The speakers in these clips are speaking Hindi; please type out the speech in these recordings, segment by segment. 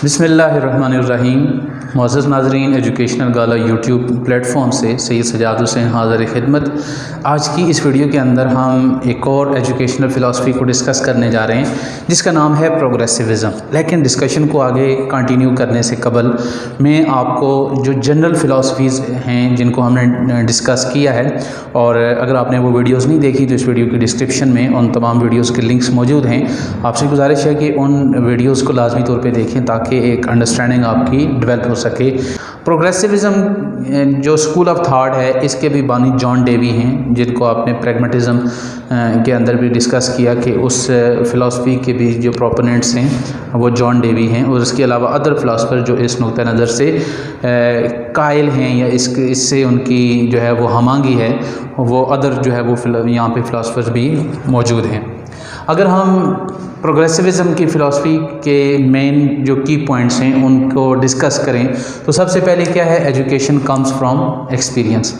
बिस्मिल्लाहिर्रहमानिर्रहीम। मुअज़्ज़ज़ नाज़रीन, एजुकेशनल गाला यूट्यूब प्लेटफॉर्म से सैयद सजाद हुसैन हाज़िर खिदमत। आज की इस वीडियो के अंदर हम एक और एजुकेशनल फ़िलासफ़ी को डिस्कस करने जा रहे हैं जिसका नाम है प्रोग्रेसिविज़म। लेकिन डिस्कशन को आगे कंटिन्यू करने से कबल मैं आपको जो जनरल फ़िलासफ़ीज़ हैं जिनको हमने डिस्कस किया है, और अगर आपने वो वीडियोज़ नहीं देखी तो इस वीडियो की डिस्क्रिप्शन में उन तमाम वीडियोज़ के लिंक्स मौजूद हैं। आपसे गुजारिश है कि उन वीडियोज़ को लाजमी तौर पर देखें ताकि एक अंडरस्टैंडिंग आपकी डेवलप हो सके। प्रोग्रेसिविज़म जो स्कूल ऑफ थॉट है, इसके भी बानी जॉन डेवी हैं, जिनको आपने प्रैग्मेटिज़म के अंदर भी डिस्कस किया कि उस फ़िलासफ़ी के भी जो प्रोपोनेंट्स हैं वो जॉन डेवी हैं, और इसके अलावा अदर फ़िलासफ़र जो इस नुक्ता नज़र से कायल हैं या इससे उनकी जो है वो हमांगी है, वो अदर जो है वो यहाँ पे फ़िलासफ़र भी मौजूद हैं। अगर हम प्रोग्रेसिविज़म की फ़िलासफ़ी के मेन जो की पॉइंट्स हैं उनको डिस्कस करें तो सबसे पहले क्या है, एजुकेशन कम्स फ्रॉम एक्सपीरियंस।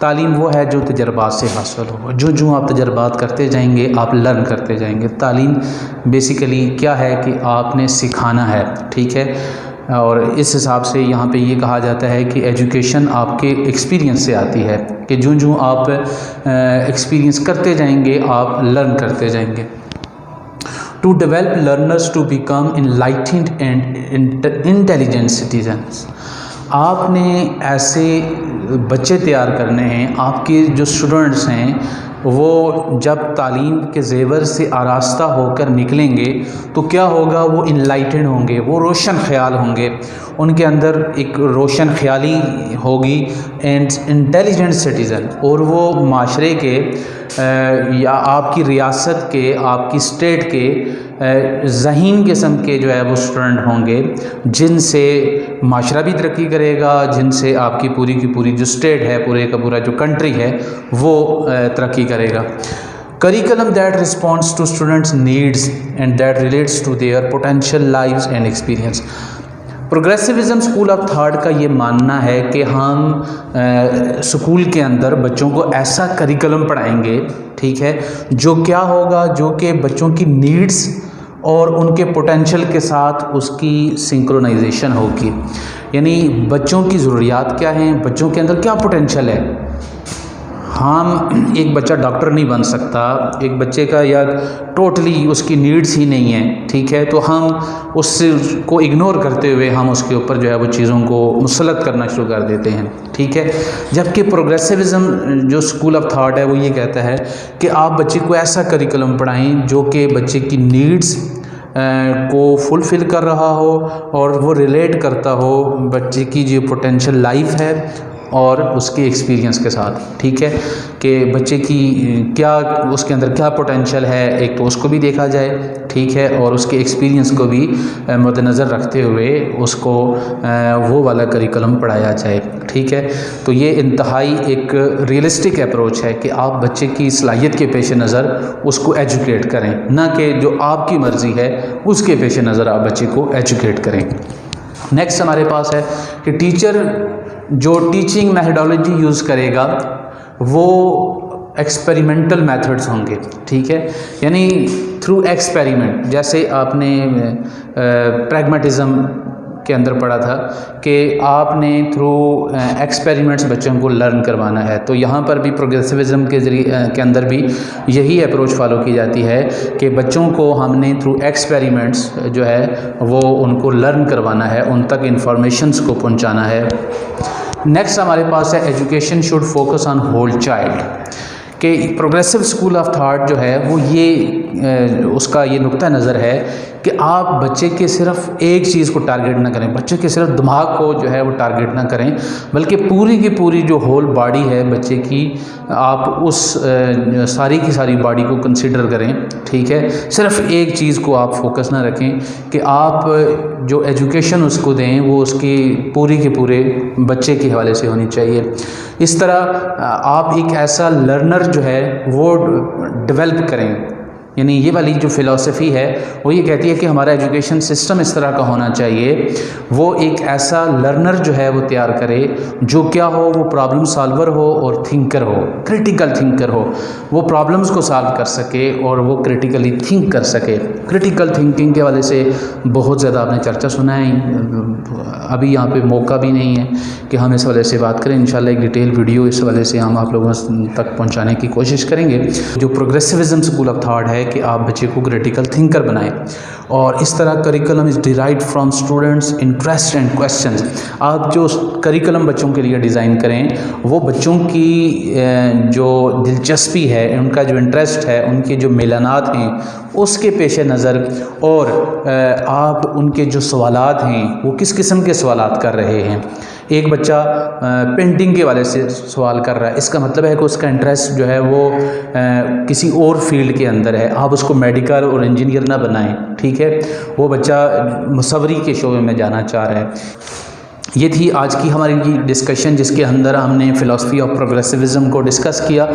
तालीम वो है जो तजर्बात से हासिल हो। जो आप तजर्बात करते जाएंगे आप लर्न करते जाएंगे। तालीम बेसिकली क्या है कि आपने सिखाना है, ठीक है। और इस हिसाब से यहाँ पे ये कहा जाता है कि एजुकेशन आपके एक्सपीरियंस से आती है, कि जो आप एक्सपीरियंस करते जाएंगे आप लर्न करते जाएंगे। To develop learners to become enlightened and intelligent citizens, आपने ऐसे बच्चे तैयार करने हैं, आपके जो स्टूडेंट्स हैं वो जब तालीम के ज़ेवर से आरास्ता होकर निकलेंगे तो क्या होगा, वो इनलाइटेंड होंगे, वो रोशन ख्याल होंगे, उनके अंदर एक रोशन ख्याली होगी, एंड इंटेलिजेंट सिटीज़न, और वो माशरे के या आपकी रियासत के, आपकी स्टेट के ज़हीन किस्म के जो है वो स्टूडेंट होंगे, जिनसे माशरा भी तरक्की करेगा, जिनसे आपकी पूरी की पूरी जो स्टेट है, पूरे का पूरा जो कंट्री है वो तरक्की करेगा। Curriculum that responds to students needs and that relates to their potential lives and experience. Progressivism school of thought का ये मानना है कि हम स्कूल के अंदर बच्चों को ऐसा करिकुलम पढ़ाएंगे, ठीक है, जो क्या होगा, जो कि बच्चों की नीड्स और उनके पोटेंशियल के साथ उसकी सिंक्रोनाइजेशन होगी। यानी बच्चों की ज़रूरियात क्या हैं, बच्चों के अंदर क्या पोटेंशियल है। हम एक बच्चा डॉक्टर नहीं बन सकता, एक बच्चे का या टोटली उसकी नीड्स ही नहीं है, ठीक है, तो हम उसको इग्नोर करते हुए हम उसके ऊपर जो है वो चीज़ों को मुसलत करना शुरू कर देते हैं, ठीक है। जबकि प्रोग्रेसिविज़म जो स्कूल ऑफ थॉट है वो ये कहता है कि आप बच्चे को ऐसा करिकुलम पढ़ाएं जो कि बच्चे की नीड्स को फुलफ़िल कर रहा हो और वो रिलेट करता हो बच्चे की जो पोटेंशियल लाइफ है और उसके एक्सपीरियंस के साथ, ठीक है, कि बच्चे की क्या, उसके अंदर क्या पोटेंशियल है, एक तो उसको भी देखा जाए, ठीक है, और उसके एक्सपीरियंस को भी मद्देनज़र रखते हुए उसको वो वाला करिकुलम पढ़ाया जाए, ठीक है। तो ये इंतहाई एक रियलिस्टिक अप्रोच है कि आप बच्चे की सलाहियत के पेश नज़र उसको एजुकेट करें, ना कि जो आपकी मर्ज़ी है उसके पेश नज़र आप बच्चे को एजुकेट करें। नेक्स्ट हमारे पास है कि टीचर जो टीचिंग मेथडोलॉजी यूज़ करेगा वो एक्सपेरिमेंटल मेथड्स होंगे, ठीक है, यानी थ्रू एक्सपेरिमेंट। जैसे आपने प्रैग्मेटिज़म के अंदर पढ़ा था कि आपने थ्रू एक्सपेरिमेंट्स बच्चों को लर्न करवाना है, तो यहाँ पर भी प्रोग्रेसिविज़म के अंदर भी यही अप्रोच फॉलो की जाती है कि बच्चों को हमने थ्रू एक्सपेरिमेंट्स जो है वो उनको लर्न करवाना है, उन तक इंफॉर्मेशंस को पहुँचाना है। नेक्स्ट हमारे पास है education should focus on whole child, कि प्रोग्रेसिव स्कूल ऑफ थॉट जो है वो ये उसका ये नुक्ता नज़र है कि आप बच्चे के सिर्फ एक चीज़ को टारगेट ना करें, बच्चे के सिर्फ दिमाग को जो है वो टारगेट ना करें, बल्कि पूरी की पूरी जो होल बॉडी है बच्चे की, आप उस सारी की सारी बॉडी को कंसीडर करें, ठीक है। सिर्फ एक चीज़ को आप फोकस ना रखें कि आप जो एजुकेशन उसको दें वो उसकी पूरी के पूरे बच्चे के हवाले से होनी चाहिए। इस तरह आप एक ऐसा लर्नर जो है वो डेवलप करें, यानी ये वाली जो फ़िलासफ़ी है वो ये कहती है कि हमारा एजुकेशन सिस्टम इस तरह का होना चाहिए, वो एक ऐसा लर्नर जो है वो तैयार करे जो क्या हो, वो प्रॉब्लम सॉल्वर हो और थिंकर हो, क्रिटिकल थिंकर हो, वो प्रॉब्लम्स को सॉल्व कर सके और वो क्रिटिकली थिंक कर सके। क्रिटिकल थिंकिंग के हवाले से बहुत ज़्यादा आपने चर्चा सुना है, अभी यहाँ पे मौका भी नहीं है कि हम इस हवाले से बात करें। इंशाल्लाह एक डिटेल वीडियो इस हवाले से हम आप लोगों तक पहुँचाने की कोशिश करेंगे। जो प्रोग्रेसिविज़म स्कूल ऑफ थॉट है कि आप बच्चे को क्रिटिकल थिंकर बनाएं, और इस तरह curriculum is derived from students interest and questions. आप जो करिकुलम बच्चों के लिए डिज़ाइन करें वो बच्चों की जो दिलचस्पी है, उनका जो इंटरेस्ट है, उनके जो मेलानात हैं उसके पेश नज़र, और आप उनके जो सवालात हैं वो किस किस्म के सवालात कर रहे हैं। एक बच्चा पेंटिंग के वाले से सवाल कर रहा है, इसका मतलब है कि उसका इंटरेस्ट जो है वो किसी और फील्ड के अंदर है। आप उसको मेडिकल और इंजीनियर ना बनाएं, ठीक है, वो बच्चा मुसव्वरी के शोबे में जाना चाह रहा है। ये थी आज की हमारी डिस्कशन जिसके अंदर हमने फ़िलासफ़ी ऑफ प्रोग्रेसिविज़म को डिस्कस किया।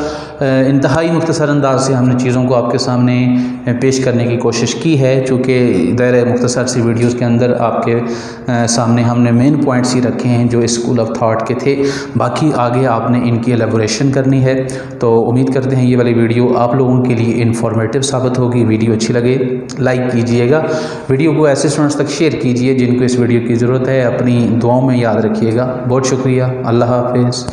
इंतहाई मुख्तसर अंदाज से हमने चीज़ों को आपके सामने पेश करने की कोशिश की है, चूँकि दायरे मुख्तसर सी वीडियोस के अंदर आपके सामने हमने मेन पॉइंट्स ही रखे हैं जो स्कूल ऑफ थॉट के थे। बाकी आगे आपने इनकी एलेबोरेशन करनी है। तो उम्मीद करते हैं ये वाली वीडियो आप लोगों के लिए इंफॉर्मेटिव साबित होगी। वीडियो अच्छी लगे लाइक कीजिएगा, वीडियो को ऐसे स्टूडेंट्स तक शेयर कीजिए जिनको इस वीडियो की ज़रूरत है। अपनी दुआओं में याद रखिएगा। बहुत शुक्रिया। अल्लाह हाफ़िज़।